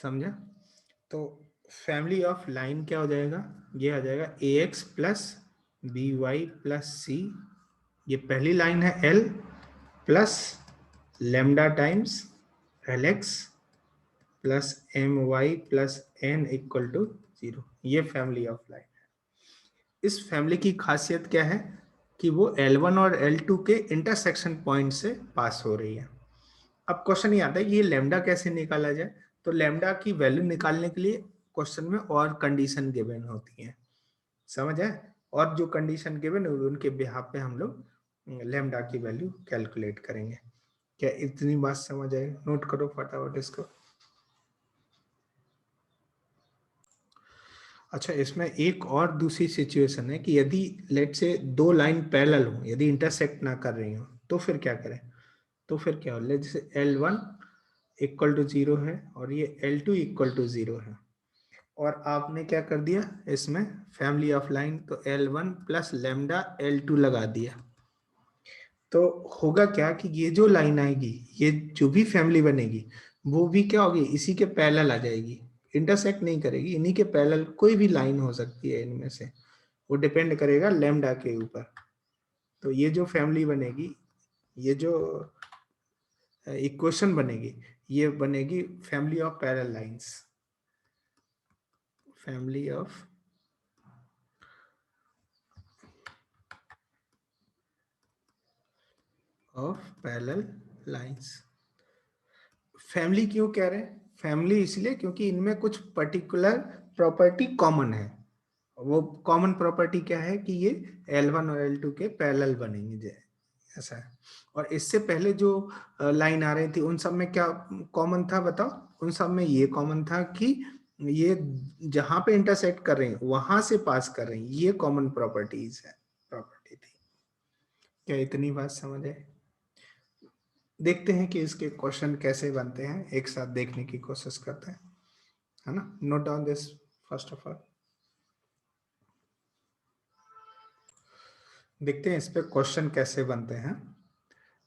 समझा? तो family of line क्या हो जाएगा, ये आ जाएगा a x plus b y plus c, ये पहली लाइन है l plus lambda times l x plus m y plus n equal to 0, ये फैमिली ऑफ लाइन है। इस फैमिली की खासियत क्या है कि वो L1 और L2 के इंटरसेक्शन पॉइंट से पास हो रही है। अब क्वेश्चन ये आता है ये लेमडा कैसे निकाला जाए, तो लेमडा की वैल्यू निकालने के लिए क्वेश्चन में और कंडीशन गिवन होती है, समझ है? और जो कंडीशन गिवन है उनके बिहाफ पे हम लोग लेमडा की वैल्यू कैलकुलेट करेंगे। क्या इतनी बात समझ आए? नोट करो फटाफट इसको। अच्छा, इसमें एक और दूसरी सिचुएशन है कि यदि लेट से दो लाइन पैरेलल हो, यदि इंटरसेक्ट ना कर रही हो, तो फिर क्या करें? तो फिर क्या हो, लेट से L1 इक्वल टू 0 है और ये L2 इक्वल टू 0 है, और आपने क्या कर दिया इसमें फैमिली ऑफ लाइन, तो L1 प्लस लेमडा L2 लगा दिया। तो होगा क्या कि ये जो लाइन आएगी, ये जो भी फैमिली बनेगी वो भी क्या होगी, इसी के पैरेलल आ जाएगी, इंटरसेक्ट नहीं करेगी, इन्हीं के पैरेलल कोई भी लाइन हो सकती है इनमें से, वो डिपेंड करेगा लेमडा के ऊपर। तो ये जो फैमिली बनेगी, ये जो इक्वेशन बनेगी, ये बनेगी family of parallel lines, family of parallel lines. Family क्यों कह रहे हैं? फैमिली इसलिए क्योंकि इनमें कुछ पर्टिकुलर प्रॉपर्टी कॉमन है। वो कॉमन प्रॉपर्टी क्या है कि ये L1 और L2 के पैरेलल बनेंगे, ऐसा है। और इससे पहले जो लाइन आ रही थी उन सब में क्या कॉमन था बताओ? उन सब में ये कॉमन था कि ये जहां पे इंटरसेक्ट कर रही हैं वहां से पास कर रही हैं, ये कॉमन प्रॉपर्टीज है, प्रॉपर्टी थी। क्या इतनी बात समझ है? देखते हैं कि इसके क्वेश्चन कैसे बनते हैं, एक साथ देखने की कोशिश करते हैं, है ना? Note down this first of all. देखते हैं इस पे क्वेश्चन कैसे बनते हैं।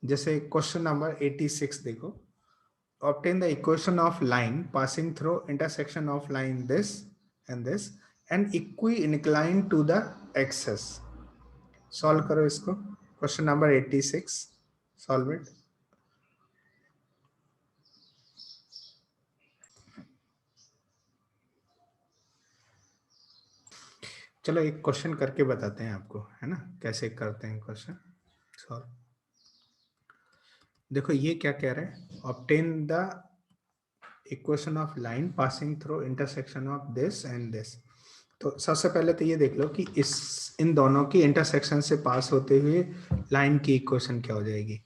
जैसे क्वेश्चन नंबर 86 देखो, obtain the equation of line passing through intersection of line this and equi-inclined to the axis। Solve करो इसको, क्वेश्चन नंबर 86, सॉल्व इट। चलो एक क्वेश्चन करके बताते हैं आपको, है ना, कैसे करते हैं क्वेश्चन सॉल्व। देखो ये क्या कह रहे हैं, obtain the equation of line passing through intersection of this and this। तो सबसे पहले तो ये देख लो कि इन दोनों की इंटरसेक्शन से पास होते हुए लाइन की इक्वेशन क्या हो जाएगी।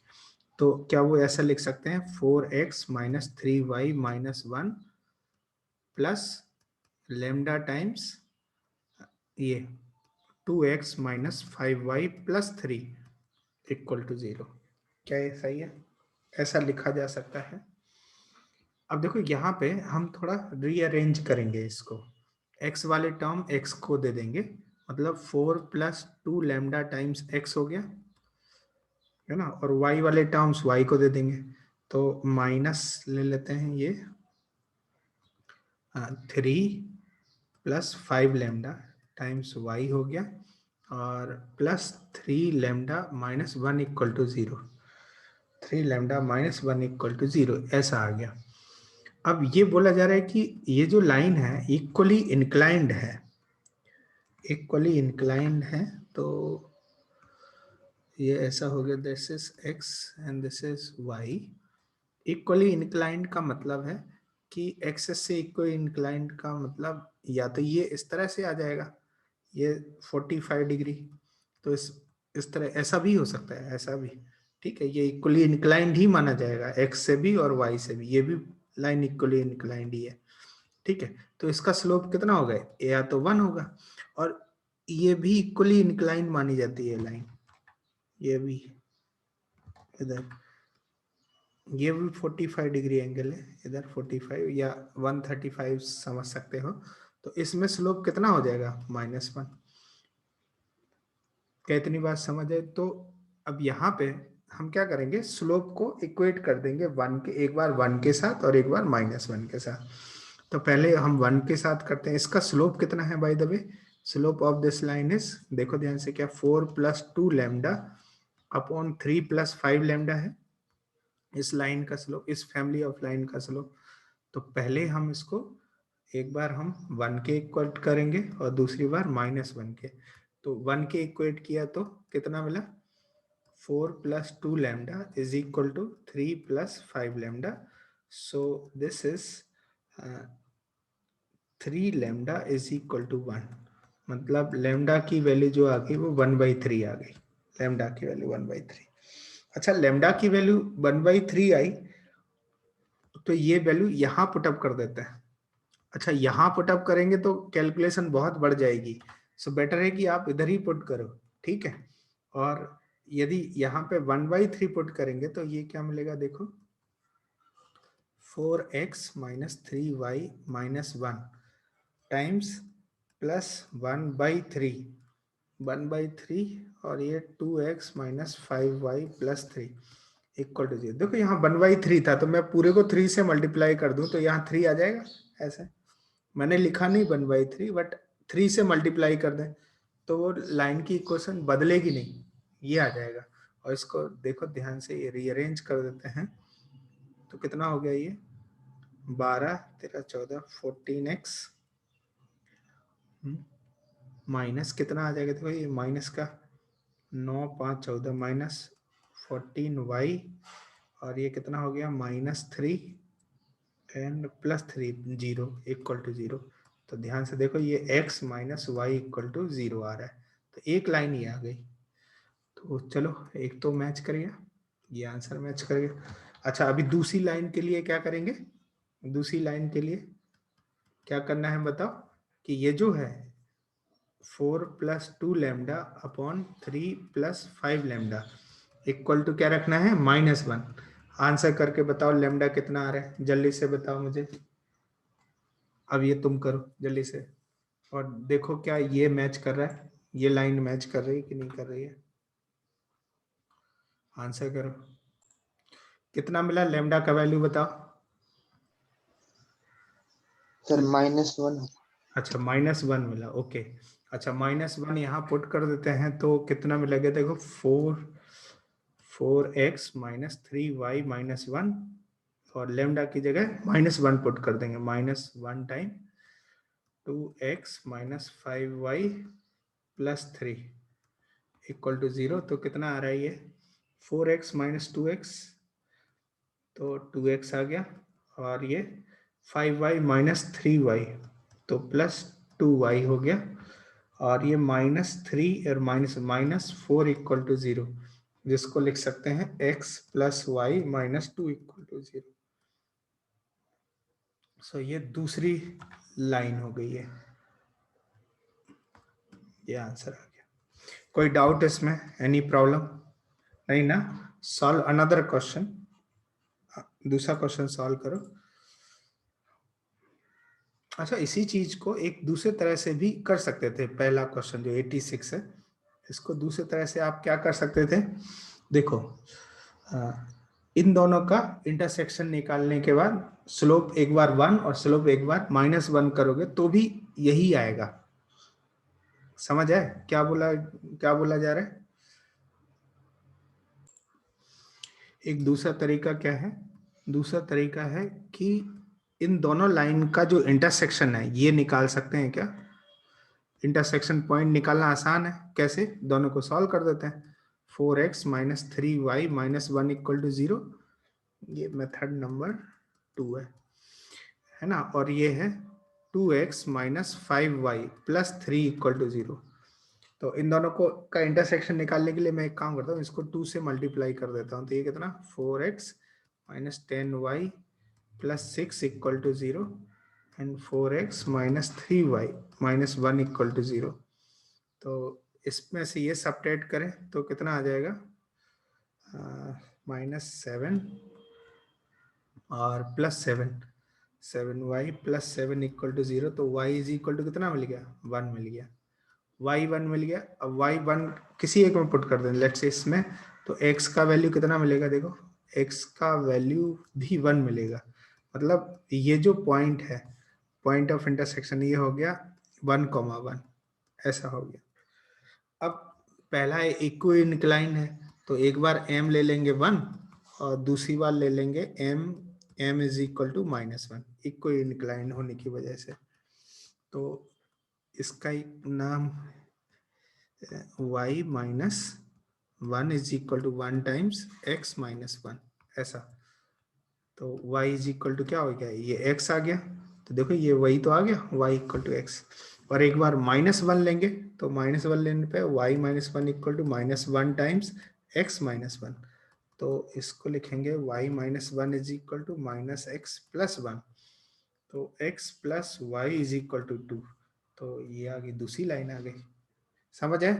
तो क्या वो ऐसा लिख सकते हैं 4x minus 3y minus 1 plus lambda times ये 2x minus 5y plus 3 equal to 0। क्या ये सही है? ऐसा लिखा जा सकता है। अब देखो यहाँ पे हम थोड़ा रीअरेंज करेंगे इसको, x वाले टर्म x को दे देंगे, मतलब 4 प्लस 2 लेमडा टाइम्स x हो गया, है ना, और y वाले टर्म्स y को दे देंगे, तो माइनस ले लेते हैं ये 3 प्लस 5 लेमडा टाइम्स y हो गया, और plus 3 lambda minus 1 equal to 0, 3 lambda minus 1 equal to 0, ऐसा आ गया। अब ये बोला जा रहा है कि ये जो लाइन है इक्वली इंक्लाइंड है, इक्वली इंक्लाइंड है, तो ये ऐसा हो गया, this is x and this is y। Equally inclined का मतलब है कि एक्सेस से इक्वली इंक्लाइंड का मतलब या तो ये इस तरह से आ जाएगा, ये 45 डिग्री, तो इस तरह ऐसा भी हो सकता है, ऐसा भी, ठीक है, ये इक्वली इंक्लाइंड ही माना जाएगा, एक्स से भी और वाई से भी, ये भी लाइन इक्वली इंक्लाइंड ही है, ठीक है। तो इसका स्लोप कितना होगा, या तो 1 होगा, और ये भी इक्वली इंक्लाइंड मानी जाती है लाइन, ये भी इधर, ये भी 45 डिग्री एंगल है, इधर 45 या 135 समझ सकते हो, तो इसमें स्लोप कितना हो जाएगा, -1। क्या इतनी बात समझ है? तो अब यहाँ पे हम क्या करेंगे, स्लोप को इक्वेट कर देंगे 1 के, एक बार 1 के साथ और एक बार -1 के साथ। तो पहले हम 1 के साथ करते हैं। इसका स्लोप कितना है by the way? Slope of this line is, देखो ध्यान से, क्या 4 + 2 लैम्डा अपॉन 3 + 5 लैम्डा है इस लाइन का स्लोप, इस फैमिली ऑफ लाइन का स्लोप। तो पहले हम इसको एक बार हम 1 के इक्वेट करेंगे और दूसरी बार -1 के। तो 1 के इक्वेट किया तो कितना मिला? 4 + 2 lambda is equal to 3 + 5 lambda. So this is 3 lambda is equal to 1। मतलब लैम्डा की वैल्यू जो आ गई वो 1/3 आ गई। लैम्डा की वैल्यू 1/3। अच्छा, लैम्डा की वैल्यू 1/3 आई तो ये वैल्यू यहां पुटअप कर देते हैं। अच्छा, यहां पुटअप करेंगे तो कैलकुलेशन बहुत बढ़ जाएगी। सो बेटर है कि आप इधर ही पुट करो, ठीक है। और यदि यहाँ पे 1/3 पुट करेंगे तो ये क्या मिलेगा, देखो 4x - 3y - 1 टाइम्स प्लस 1/3 और ये 2x - 5y + 3 इक्वल टू 0। देखो यहाँ 1/3 था तो मैं पूरे को 3 से मल्टीप्लाई कर दूं तो यहाँ 3 आ जाएगा। ऐसे मैंने लिखा नहीं 1/3, बट 3 से मल्टीप्लाई कर दें तो वो लाइन की इक्वेशन बदलेगी नहीं, ये आ जाएगा। और इसको देखो ध्यान से, ये रीअरेंज कर देते हैं तो कितना हो गया ये 12 13 14 14x माइनस कितना आ जाएगा, देखो ये माइनस का 9 5 14 -14y और ये कितना हो गया -3 एंड +3 0 इक्वल टू 0। तो ध्यान से देखो ये x - y इक्वल टू 0 आ रहा है। तो एक लाइन ये आ गई। तो चलो एक तो मैच कर गया, ये आंसर मैच कर गया। अच्छा, अभी दूसरी लाइन के लिए क्या करेंगे? दूसरी लाइन के लिए क्या करना है बताओ? कि ये जो है 4 + 2 lambda upon 3 + 5 lambda equal to क्या रखना है? -1। आंसर करके बताओ लैम्डा कितना आ रहा है, जल्दी से बताओ मुझे। अब ये तुम करो जल्दी से और देखो क्या ये मैच कर रहा है, ये लाइन मैच कर रही है कि नहीं कर रही है। आंसर करो, कितना मिला लैम्डा का वैल्यू बताओ। सर -1। अच्छा, -1 मिला, ओके। अच्छा, -1 यहाँ पुट कर देते हैं तो कितना मिलेगा, देखो 4x - 3y - 1 और लैम्डा की जगह -1 पुट कर देंगे। -1 time 2x - 5y + 3 equal to 0। तो कितना आ रहा है ये 4x - 2x, तो 2x आ गया और ये 5y - 3y तो +2y हो गया और ये -3 और -4 इक्वल टू 0, जिसको लिख सकते हैं x + y - 2 इक्वल टू 0। सो ये दूसरी लाइन हो गई है, ये आंसर आ गया। कोई डाउट इसमें, एनी प्रॉब्लम नहीं ना? सॉल्व अनदर क्वेश्चन, दूसरा क्वेश्चन सॉल्व करो। अच्छा, इसी चीज को एक दूसरे तरह से भी कर सकते थे। पहला क्वेश्चन जो 86 है, इसको दूसरे तरह से आप क्या कर सकते थे, देखो इन दोनों का इंटरसेक्शन निकालने के बाद स्लोप एक बार 1 और स्लोप एक बार -1 करोगे तो भी यही आएगा। समझ आए क्या बोला जा रहा है? एक दूसरा तरीका क्या है? दूसरा तरीका है कि इन दोनों लाइन का जो इंटरसेक्शन है ये निकाल सकते हैं क्या? इंटरसेक्शन पॉइंट निकालना आसान है, कैसे? दोनों को सॉल्व कर देते हैं। 4x - 3y - 1 इक्वल टू 0, ये मेथड नंबर 2 है ना। और ये है 2x - 5y + 3 इक्वल टू 0। तो इन दोनों को का इंटरसेक्शन निकालने के लिए मैं एक काम करता हूँ, इसको 2 से मल्टीप्लाई कर देता हूँ। तो ये कितना 4x - 10y + 6 equal to 0 and 4x - 3y - 1 equal to 0। तो इसमें से ये सब्ट्रैक्ट करें तो कितना आ जाएगा -7 और +7, 7y + 7 इक्वल टू 0। तो y इज इक्वल टू कितना मिल गया? 1 मिल गया। y1 मिल गया। अब y1 किसी एक में पुट कर दें, लेट्स से इसमें, तो x का वैल्यू कितना मिलेगा, देखो x का वैल्यू भी 1 मिलेगा। मतलब ये जो पॉइंट है पॉइंट ऑफ इंटरसेक्शन ये हो गया 1,1, ऐसा हो गया। अब पहला इक्व इंक्लाइन है, तो एक बार m ले लेंगे 1 और दूसरी बार ले लेंगे m इज इक्वल टू -1, इक्व इंक्लाइन होने की वजह से। तो इसका एक नाम y minus 1 is equal to 1 times x minus 1, ऐसा। तो y इज इक्वल टू क्या हो गया, ये x आ गया, तो देखो ये वही तो आ गया, y इक्वल टू x। और एक बार -1 लेंगे, तो -1 लेने पे y minus 1 equal to -1 times x minus 1। तो इसको लिखेंगे y minus 1 is equal to -x plus 1। तो x plus y is equal to 2। तो ये आ गई, दूसरी लाइन आ गई, समझ आए?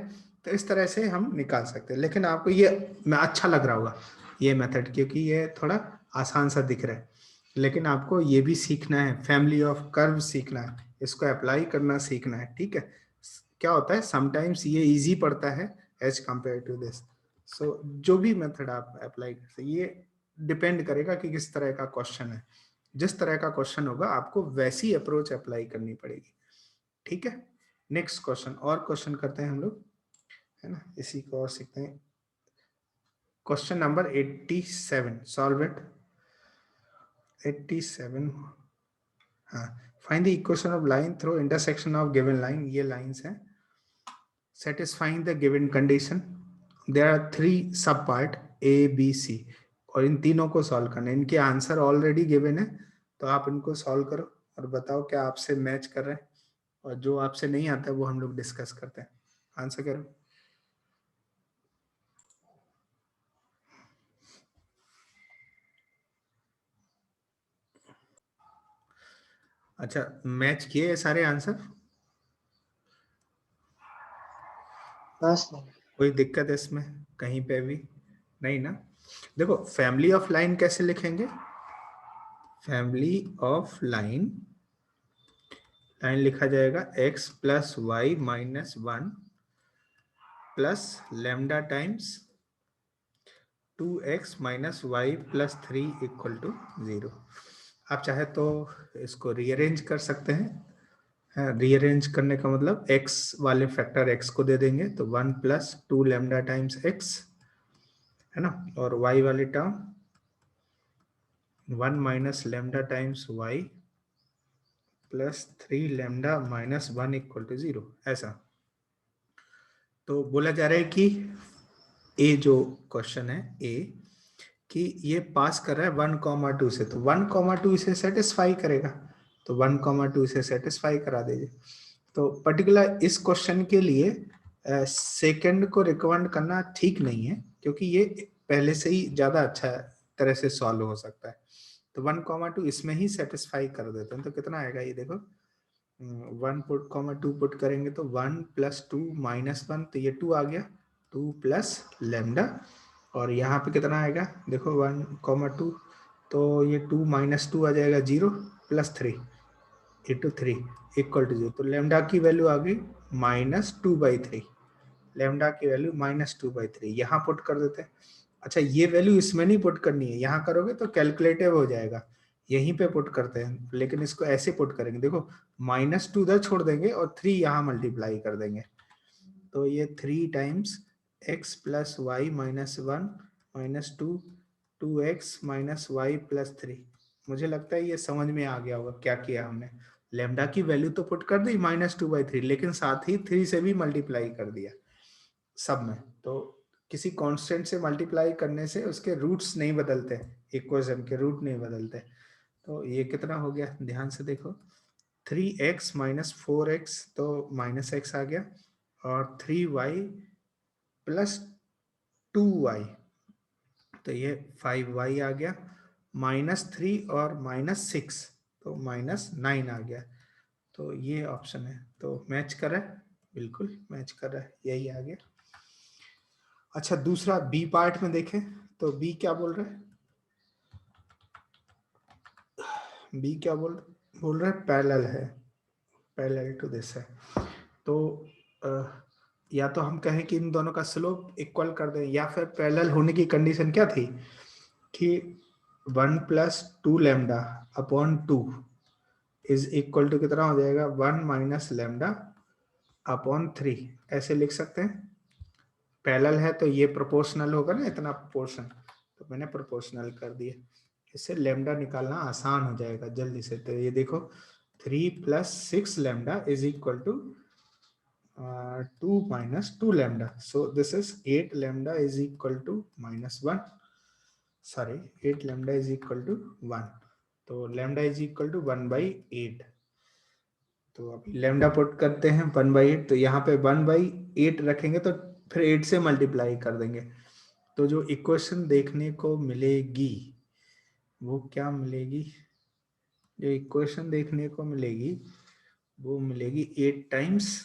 तो इस तरह से हम निकाल सकते हैं। लेकिन आपको ये मैं अच्छा लग रहा होगा ये मेथड, क्योंकि ये थोड़ा आसान सा दिख रहा है। लेकिन आपको ये भी सीखना है, फैमिली ऑफ कर्व सीखना है, इसको अप्लाई करना सीखना है, ठीक है? क्या होता है समटाइम्स ये इजी पड़ता है एज कंपेयर टू दिस। सो जो भी मेथड आप अप्लाई करते हैं, ये डिपेंड करेगा कि किस तरह का क्वेश्चन है। जिस तरह का क्वेश्चन होगा आपको वैसी अप्रोच अप्लाई करनी पड़ेगी, ठीक है? नेक्स्ट क्वेश्चन, और क्वेश्चन करते हैं हम लोग, है ना, इसी को और सीखते हैं। Question number 87, solve it. 87, हाँ, find the equation of line through intersection of given line, ये लाइंस हैं। Satisfying the given condition, there are 3 sub part A B C, और इन तीनों को सॉल्व करना है। इनके आंसर ऑलरेडी गिवन है, तो आप इनको सॉल्व करो और बताओ क्या आपसे मैच कर रहे हैं, और जो आपसे नहीं आता है वो हम लोग डिस्कस करते हैं। आंसर करो। अच्छा, मैच किए ये सारे आंसर? हाँ सर। कोई दिक्कत है इसमें कहीं पे भी? नहीं ना? देखो, फैमिली ऑफ लाइन कैसे लिखेंगे? फैमिली ऑफ लाइन, लाइन लिखा जाएगा x plus y minus 1 plus lambda times 2x minus y plus 3 equal to 0। आप चाहे तो इसको रीअरेंज कर सकते हैं। रीअरेंज करने का मतलब x वाले फैक्टर x को दे देंगे, तो 1 प्लस 2 लेमडा टाइम्स x, है ना, और y वाली term 1 minus lambda times y plus 3 lambda minus 1 equal to 0, ऐसा। तो बोला जा रहा है कि ए जो क्वेश्चन है ए, कि ये पास कर रहा है 1,2 से, तो 1,2 इसे सेटिस्फाई करेगा, तो 1,2 इसे सेटिस्फाई करा दीजिए। तो पर्टिकुलर इस क्वेश्चन के लिए सेकंड को रिकमेंड करना ठीक नहीं है, क्योंकि ये पहले से ही ज्यादा अच्छा तरह से सॉल्व हो सकता है। तो 1,2 इसमें ही सेटिस्फाई कर देते हैं, तो कितना आएगा ये देखो, 1 पुट 2 पुट करेंगे तो 1 प्लस 2 माइनस 1, तो ये 2 आ गया, 2 प्लस लेमडा, और यहाँ पे कितना आएगा देखो 1,2, तो ये 2 माइनस 2 आ जाएगा 0 प्लस 3 इंटू 3 इक्वल टू 0। तो लेमडा की वैल्यू आ गई -2/3, लेमडा की वैल्यू -2/3 यहाँ पुट कर देते हैं। अच्छा, ये वैल्यू इसमें नहीं पुट करनी है, यहाँ करोगे तो कैलकुलेटिव हो जाएगा, यहीं पे पुट करते हैं। लेकिन इसको ऐसे पुट करेंगे, देखो -2 उधर छोड़ देंगे और 3 यहाँ मल्टीप्लाई कर देंगे, तो ये 3 times x plus y minus 1 minus 2 2x minus y plus 3। मुझे लगता है ये समझ में आ गया होगा क्या किया हमने। लेमडा की वैल्यू तो पुट कर दी -2/3, लेकिन साथ ही 3 से भी मल्टीप्लाई कर दिया सब में। तो किसी कांस्टेंट से मल्टीप्लाई करने से उसके रूट्स नहीं बदलते, इक्वेशन के रूट नहीं बदलते। तो ये कितना हो गया, ध्यान से देखो, 3x माइनस 4x, तो माइनस x आ गया, और 3y प्लस 2y, तो ये 5y आ गया, -3 और -6, तो -9 आ गया। तो ये ऑप्शन है, तो मैच कर रहा है, बिल्कुल मैच कर रहा है, यही आ गया। अच्छा, दूसरा बी पार्ट में देखें तो बी क्या बोल रहा है, बी क्या बोल रहा है, पैरेलल है, पैरेलल टू दिस है। तो या तो हम कहें कि इन दोनों का स्लोप इक्वल कर दें, या फिर पैरेलल होने की कंडीशन क्या थी कि 1 plus 2 lambda upon 2 is equal to कितना हो जाएगा 1 माइनस लेमडा अपॉन 3, ऐसे लिख सकते हैं। पैरेलल है तो ये प्रोपोर्शनल होगा ना, इतना प्रोपोर्शन, तो मैंने प्रोपोर्शनल कर दिया। इससे लेमडा निकालना आसान हो जाएगा जल्दी से। तो ये देखो 3 plus 6 lambda is equal to 2 minus 2 lambda. So this is 8 lambda is equal to minus 1. Sorry, 8 lambda is equal to 1. तो lambda is equal to 1 by 8. तो अभी lambda पुट करते हैं 1 by 8, तो यहाँ पे 1 by 8 रखेंगे तो फिर 8 से मल्टीप्लाई कर देंगे। तो जो इक्वेशन देखने को मिलेगी वो क्या मिलेगी? जो इक्वेशन देखने को मिलेगी वो मिलेगी 8 times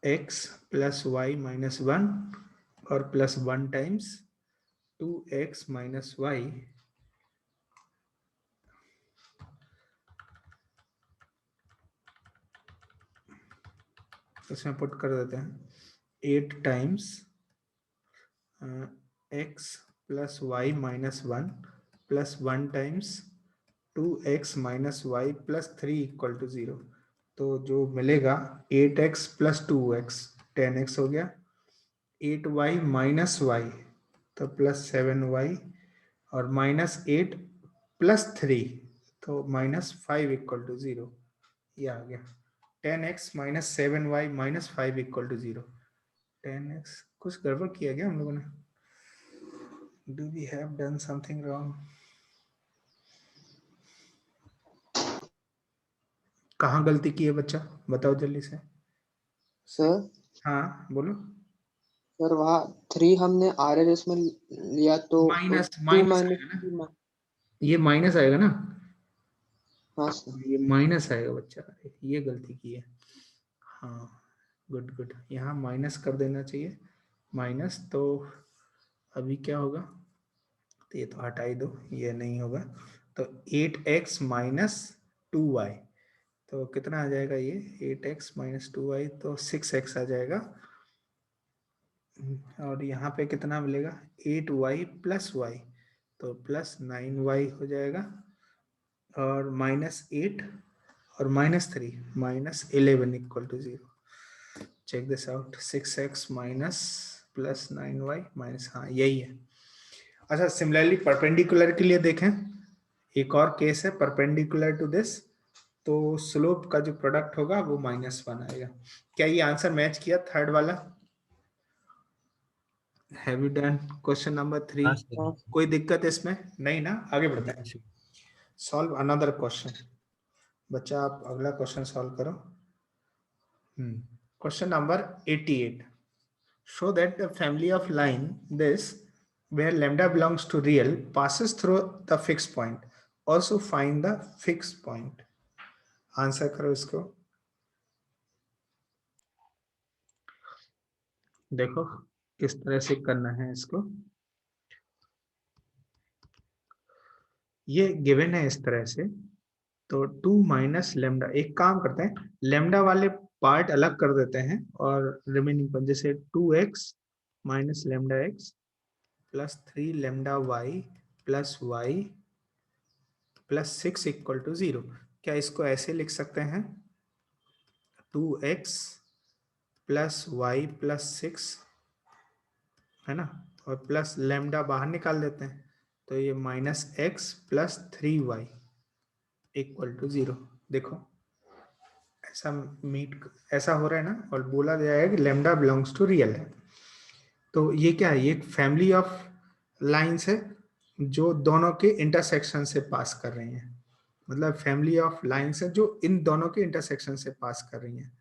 x plus y minus 1 और plus 1 times 2x minus y, इसमें पुट कर देते हैं 8 times x plus y minus 1 plus 1 times 2x minus y plus 3 equal to 0। तो जो मिलेगा 8x प्लस 2x 10x हो गया, 8y माइनस वाई तो प्लस 7y और माइनस 8 प्लस 3 तो माइनस 5 इक्वल टू 0। ये आ गया 10x minus 7y minus 5 equal to 0। 10x कुछ गड़बड़ किया गया हम लोगों ने? Do we have done something wrong? कहाँ गलती की है बच्चा, बताओ जल्दी से। सर हाँ बोलो। सर वहाँ 3 हमने RHS में लिया तो माइनस 2 माइनस माइनस आएगा ना, 3। ये माइनस आएगा ना, हाँ सर। ये माइनस आएगा बच्चा, ये गलती की है। हाँ गुड गुड, यहाँ माइनस कर देना चाहिए माइनस। तो अभी क्या होगा, तो ये तो हटा ही दो, ये नहीं होगा। तो 8x माइनस 2y, तो कितना आ जाएगा ये 8x माइनस 2y, तो 6x आ जाएगा। और यहाँ पे कितना मिलेगा 8y प्लस y, तो प्लस 9y हो जाएगा। और माइनस 8 और minus 3 minus 11 equal to 0। Check this out, 6x minus plus 9y minus, हाँ यही है। अच्छा सिमिलरली परपेंडिकुलर के लिए देखें, एक और केस है परपेंडिकुलर टू दिस, तो स्लोप का जो प्रोडक्ट होगा वो -1 आएगा। क्या ये आंसर मैच किया थर्ड वाला? Have you done question number 3? हाँ सर। कोई दिक्कत इसमें नहीं ना? आगे बढ़ते हैं। Solve another question. बच्चा आप अगला क्वेश्चन सॉल्व करो। Question number 88। Show that the family of line this where lambda belongs to real passes through the fixed point. Also find the fixed point. Answer करो इसको। देखो किस तरह से करना है इसको। ये गिवन है इस तरह से, तो 2 माइनस लेमडा, एक काम करते हैं लेमडा वाले पार्ट अलग कर देते हैं और रिमेनिंग पर, जैसे 2x minus lambda x plus 3 lambda y plus y plus 6 equal to 0। क्या इसको ऐसे लिख सकते हैं 2x प्लस वाई प्लस 6, है ना, और प्लस लेमडा बाहर निकाल देते हैं, तो ये minus x plus 3y equal to 0। देखो ऐसा मीट ऐसा हो रहा है ना, और बोला गया है कि लेमडा बिलोंग्स टू रियल है। तो ये क्या है, ये एक फैमिली ऑफ लाइंस है जो दोनों के इंटरसेक्शन से पास कर रही हैं। मतलब फैमिली ऑफ लाइंस है जो इन दोनों के इंटरसेक्शन से पास कर रही हैं।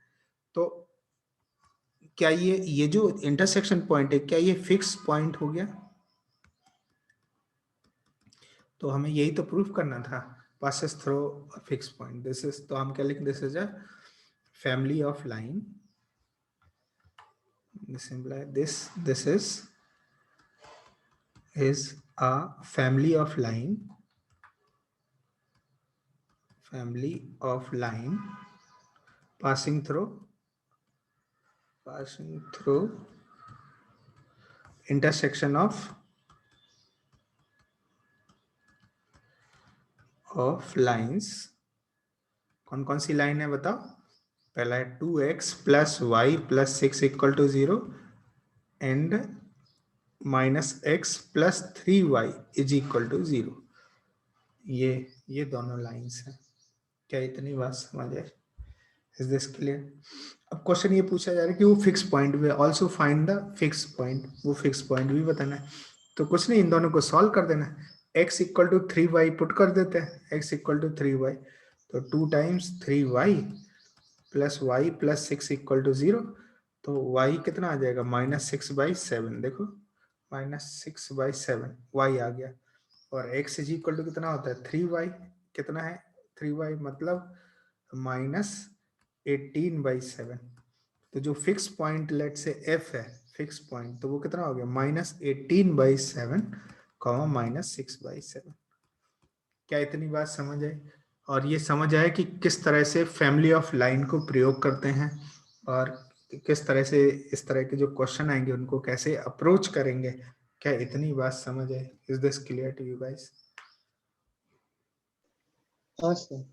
तो क्या ये जो इंटरसेक्शन पॉइंट है, क्या ये फिक्स पॉइंट हो गया? तो हमें यही तो प्रूफ करना था, passes through a fixed point. This is, तो हम क्या लिख, this is a family of line, this is a family of line passing through intersection of of lines, कौन कौन सी लाइन है बताओ? पहला है 2x plus y plus 6 equal to 0 and -x plus 3y is equal to 0। ये दोनों lines हैं। क्या इतनी बात समझ आए? Is this clear? अब क्वेश्चन ये पूछा जा रहा है कि वो फिक्स पॉइंट भी, also find the fix point, वो फिक्स पॉइंट भी बताना है। तो कुछ नहीं, इन दोनों को सॉल्व कर देना है। x equal to 3y put कर देते हैं, x इक्वल टू 3y, तो 2 times 3y plus y plus 6 equal to 0, तो y कितना आ जाएगा? -6/7। देखो -6/7 y आ गया, और x इज इक्वल टू कितना होता है? 3y। कितना है 3y? मतलब -18/7। तो जो फिक्स पॉइंट लेट से f है, फिक्स पॉइंट, तो वो कितना हो गया? -18/7 -6/7। क्या इतनी बात समझ आई? और ये समझ आया कि किस तरह से फैमिली ऑफ लाइन को प्रयोग करते हैं, और किस तरह से इस तरह के जो क्वेश्चन आएंगे उनको कैसे अप्रोच करेंगे। क्या इतनी बात समझ आई? Is this clear to you guys? हाँ सर।